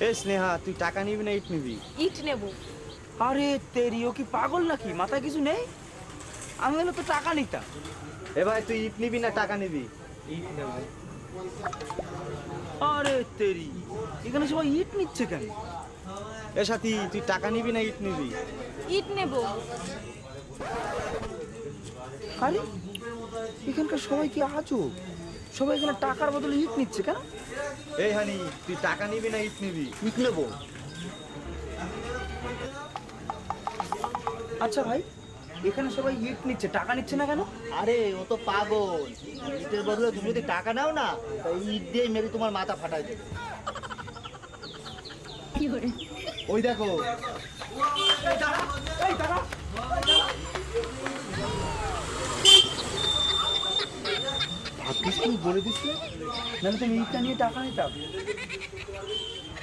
এ স্নেহা, তুই টাকা নিবি না ইট নিবি? ইট নেব। আরে তেরি, ও কি পাগল নাকি? মাথায় কিছু নেই? আমি হলে তো টাকা নিতাম। এ ভাই, তুই ইট নিবি না টাকা নিবি? ইট নেব। আরে তেরি, এখানে সবাই ইট নিচ্ছে কেন? এ সাথী, তুই টাকা নিবি না ইট নিবি? ইট নেব। আরে এখানকার সবাই কি আজব? সবাই এখানে টাকার বদলে ইট নিচ্ছে কেন? এই হানি, তুই টাকা নিবি না ইট নিবি? ইট নেব। আচ্ছা ভাই, এখানে সবাই ইট নিচ্ছে, টাকা নিচ্ছে না কেন? আরে ও তো পাগল। ইটের বদলে তুমি যদি টাকা নাও না, তাই ইট দিয়ে মেরে তোমার মাথা ফাটাই দেবে। ওই দেখো। ভাগ্যিস তুমি বলে দিচ্ছিলে, নাহলে তুমি ইটটা নিয়ে টাকা নিতাম।